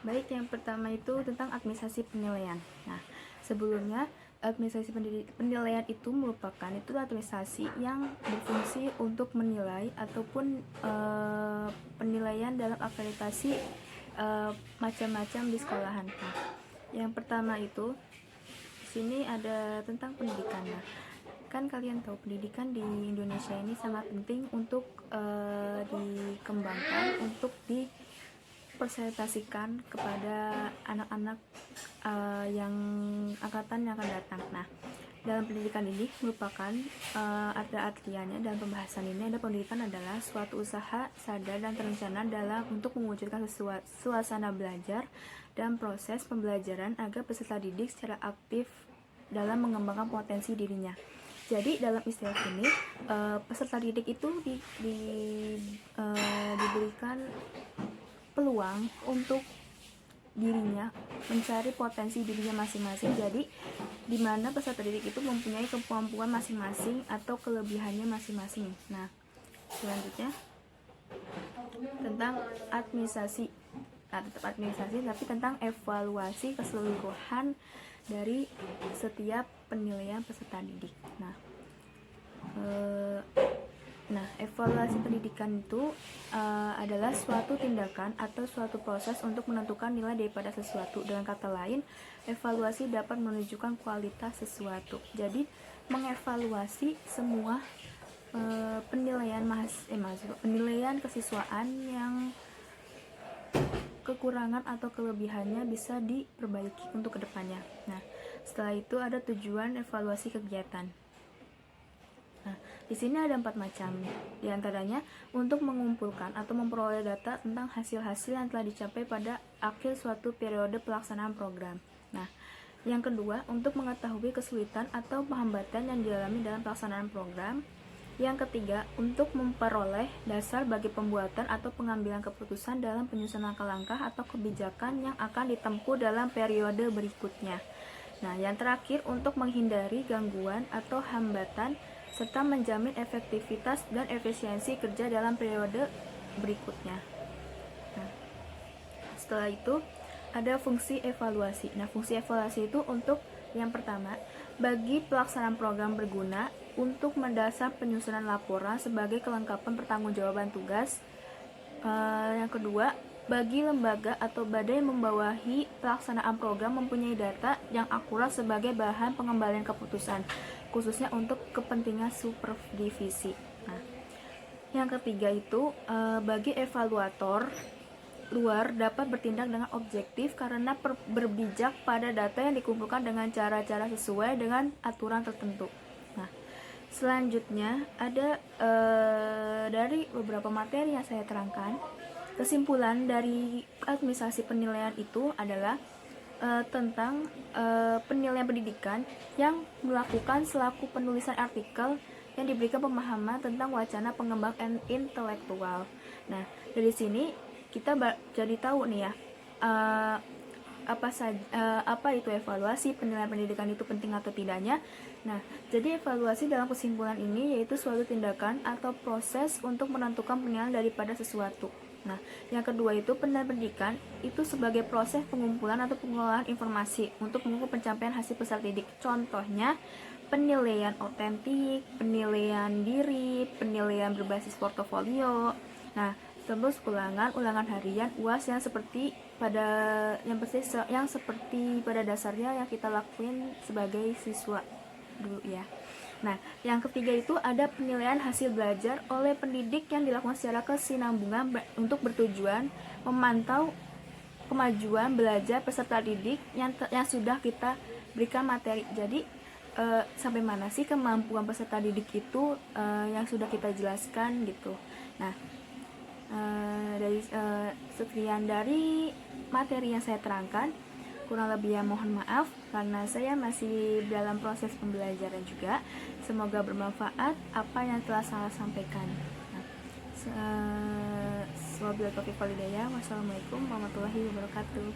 Baik, yang pertama itu tentang administrasi penilaian. Nah, sebelumnya administrasi penilaian itu merupakan administrasi yang berfungsi untuk menilai ataupun penilaian dalam akreditasi macam-macam di sekolahan. Nah, yang pertama itu di sini ada tentang pendidikan. Nah, kan kalian tahu pendidikan di Indonesia ini sangat penting untuk dikembangkan, untuk dipresentasikan kepada anak-anak yang angkatan yang akan datang. Nah, dalam pendidikan ini merupakan ada artiannya dalam pembahasan ini. Ada pendidikan adalah suatu usaha sadar dan terencana dalam untuk mewujudkan suasana belajar dan proses pembelajaran agar peserta didik secara aktif dalam mengembangkan potensi dirinya. Jadi dalam istilah ini peserta didik itu diberikan peluang untuk dirinya mencari potensi dirinya masing-masing. Jadi di mana peserta didik itu mempunyai kemampuan masing-masing atau kelebihannya masing-masing. Nah, selanjutnya tentang administrasi. Nah, tetap administrasi tapi tentang evaluasi keseluruhan dari setiap penilaian peserta didik. Nah, evaluasi pendidikan itu adalah suatu tindakan atau suatu proses untuk menentukan nilai daripada sesuatu. Dengan kata lain, evaluasi dapat menunjukkan kualitas sesuatu. Jadi, mengevaluasi semua penilaian penilaian kesiswaan yang kekurangan atau kelebihannya bisa diperbaiki untuk kedepannya. Nah, setelah itu ada tujuan evaluasi kegiatan. Nah, di sini ada 4 macam. Di antaranya untuk mengumpulkan atau memperoleh data tentang hasil-hasil yang telah dicapai pada akhir suatu periode pelaksanaan program. Nah, yang kedua untuk mengetahui kesulitan atau hambatan yang dialami dalam pelaksanaan program. Yang ketiga untuk memperoleh dasar bagi pembuatan atau pengambilan keputusan dalam penyusunan langkah-langkah atau kebijakan yang akan ditempuh dalam periode berikutnya. Nah, yang terakhir untuk menghindari gangguan atau hambatan serta menjamin efektivitas dan efisiensi kerja dalam periode berikutnya. Nah, setelah itu ada fungsi evaluasi. Nah, fungsi evaluasi itu untuk yang pertama, bagi pelaksanaan program berguna untuk mendasar penyusunan laporan sebagai kelengkapan pertanggungjawaban tugas. Yang kedua, bagi lembaga atau badan yang membawahi pelaksanaan program mempunyai data yang akurat sebagai bahan pengembalian keputusan, khususnya untuk kepentingan supervisi. Nah, yang ketiga itu bagi evaluator luar dapat bertindak dengan objektif karena berbijak pada data yang dikumpulkan dengan cara-cara sesuai dengan aturan tertentu. Nah, selanjutnya ada dari beberapa materi yang saya terangkan, kesimpulan dari administrasi penilaian itu adalah tentang penilaian pendidikan yang melakukan selaku penulisan artikel yang diberikan pemahaman tentang wacana pengembangan intelektual. Nah, dari sini kita jadi tahu nih ya apa itu evaluasi penilaian pendidikan itu penting atau tidaknya. Nah, jadi evaluasi dalam kesimpulan ini yaitu suatu tindakan atau proses untuk menentukan penilaian daripada sesuatu. Nah, yang kedua itu penilaian pendidikan itu sebagai proses pengumpulan atau pengolahan informasi untuk mengukur pencapaian hasil peserta didik. Contohnya penilaian otentik, penilaian diri, penilaian berbasis portofolio. Nah, terus ulangan harian, UAS yang seperti pada dasarnya yang kita lakuin sebagai siswa dulu ya. Nah, yang ketiga itu ada penilaian hasil belajar oleh pendidik yang dilakukan secara kesinambungan untuk bertujuan memantau kemajuan belajar peserta didik yang sudah kita berikan materi. Jadi sampai mana sih kemampuan peserta didik itu yang sudah kita jelaskan gitu. Nah, sekian dari materi yang saya terangkan. Kurang lebih ya mohon maaf karena saya masih dalam proses pembelajaran juga. Semoga bermanfaat apa yang telah saya sampaikan. Wabillahi taufiq wal hidayah. Wassalamualaikum warahmatullahi wabarakatuh.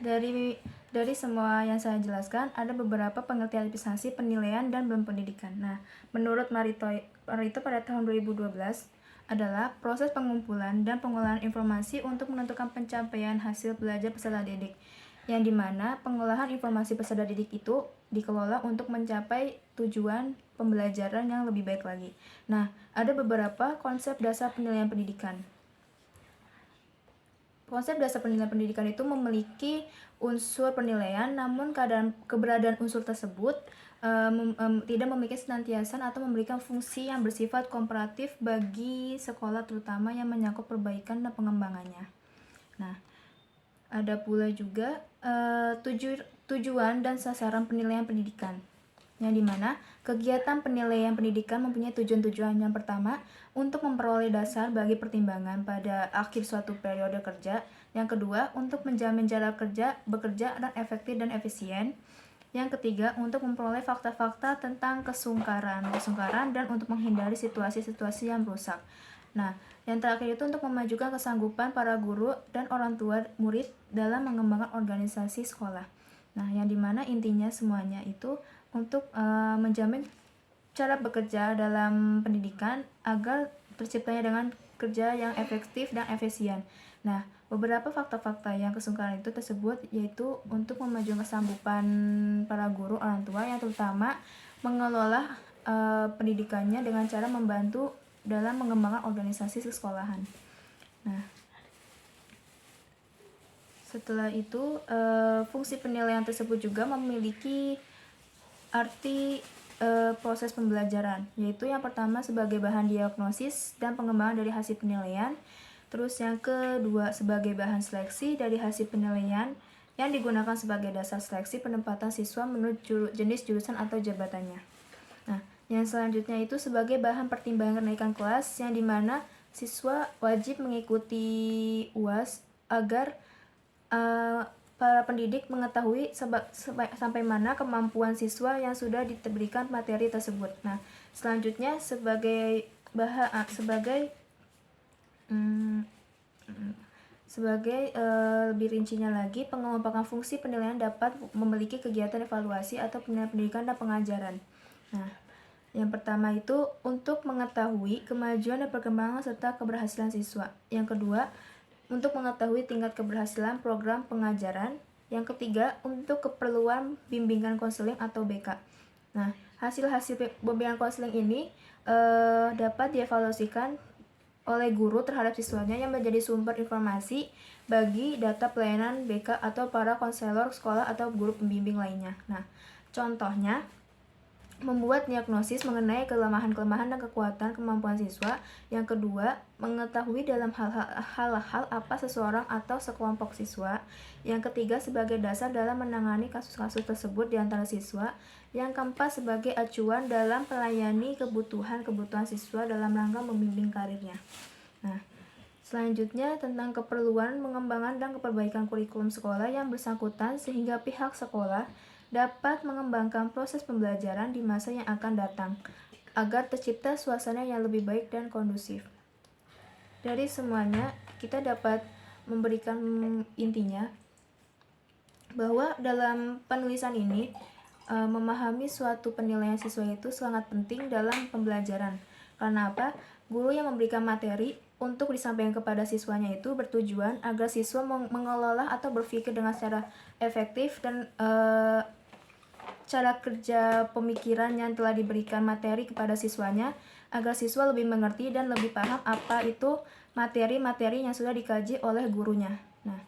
Dari semua yang saya jelaskan, ada beberapa pengertian tipisasi, penilaian, dan belum pendidikan. Nah, menurut Marito pada tahun 2012 adalah proses pengumpulan dan pengolahan informasi untuk menentukan pencapaian hasil belajar peserta didik, yang dimana pengolahan informasi peserta didik itu dikelola untuk mencapai tujuan pembelajaran yang lebih baik lagi. Nah, ada beberapa konsep dasar penilaian pendidikan. Konsep dasar penilaian pendidikan itu memiliki unsur penilaian, namun keberadaan unsur tersebut tidak memiliki senantiasan atau memberikan fungsi yang bersifat komparatif bagi sekolah, terutama yang menyangkut perbaikan dan pengembangannya. Nah, ada pula juga tujuan dan sasaran penilaian pendidikan, yang dimana kegiatan penilaian pendidikan mempunyai tujuan-tujuan. Yang pertama, untuk memperoleh dasar bagi pertimbangan pada akhir suatu periode kerja. Yang kedua, untuk menjamin cara bekerja dan efektif dan efisien. Yang ketiga, untuk memperoleh fakta-fakta tentang kesungkaran dan untuk menghindari situasi-situasi yang rusak. Nah, yang terakhir itu untuk memajukan kesanggupan para guru dan orang tua murid dalam mengembangkan organisasi sekolah. Nah, yang dimana intinya semuanya itu untuk menjamin cara bekerja dalam pendidikan agar terciptanya dengan kerja yang efektif dan efisien. Nah, beberapa fakta-fakta yang kesungkaran itu tersebut yaitu untuk memajukan kesanggupan para guru orang tua yang terutama mengelola pendidikannya dengan cara membantu dalam mengembangkan organisasi sekolahan. Nah, setelah itu fungsi penilaian tersebut juga memiliki arti proses pembelajaran, yaitu yang pertama sebagai bahan diagnosis dan pengembangan dari hasil penilaian. Terus yang kedua sebagai bahan seleksi dari hasil penilaian yang digunakan sebagai dasar seleksi penempatan siswa menurut jenis jurusan atau jabatannya. Nah, yang selanjutnya itu sebagai bahan pertimbangan kenaikan kelas, yang dimana siswa wajib mengikuti UAS agar para pendidik mengetahui sampai mana kemampuan siswa yang sudah diberikan materi tersebut. Nah, selanjutnya sebagai lebih rincinya lagi, pengembangan fungsi penilaian dapat memiliki kegiatan evaluasi atau penilaian pendidikan dan pengajaran. Nah, yang pertama itu untuk mengetahui kemajuan dan perkembangan serta keberhasilan siswa. Yang kedua, untuk mengetahui tingkat keberhasilan program pengajaran. Yang ketiga, untuk keperluan bimbingan konseling atau BK. Nah, hasil-hasil bimbingan konseling ini dapat dievaluasikan oleh guru terhadap siswanya yang menjadi sumber informasi bagi data pelayanan BK atau para konselor sekolah atau guru pembimbing lainnya. Nah, contohnya membuat diagnosis mengenai kelemahan-kelemahan dan kekuatan kemampuan siswa. Yang kedua, mengetahui dalam hal-hal apa seseorang atau sekelompok siswa. Yang ketiga, sebagai dasar dalam menangani kasus-kasus tersebut di antara siswa. Yang keempat, sebagai acuan dalam melayani kebutuhan siswa dalam rangka membimbing karirnya. Nah, selanjutnya tentang keperluan pengembangan dan keperbaikan kurikulum sekolah yang bersangkutan sehingga pihak sekolah dapat mengembangkan proses pembelajaran di masa yang akan datang agar tercipta suasana yang lebih baik dan kondusif. Dari semuanya, kita dapat memberikan intinya bahwa dalam penulisan ini memahami suatu penilaian siswa itu sangat penting dalam pembelajaran. Karena apa? Guru yang memberikan materi untuk disampaikan kepada siswanya itu bertujuan agar siswa mengelola atau berpikir dengan secara efektif dan cara kerja pemikiran yang telah diberikan materi kepada siswanya agar siswa lebih mengerti dan lebih paham apa itu materi-materi yang sudah dikaji oleh gurunya. Nah,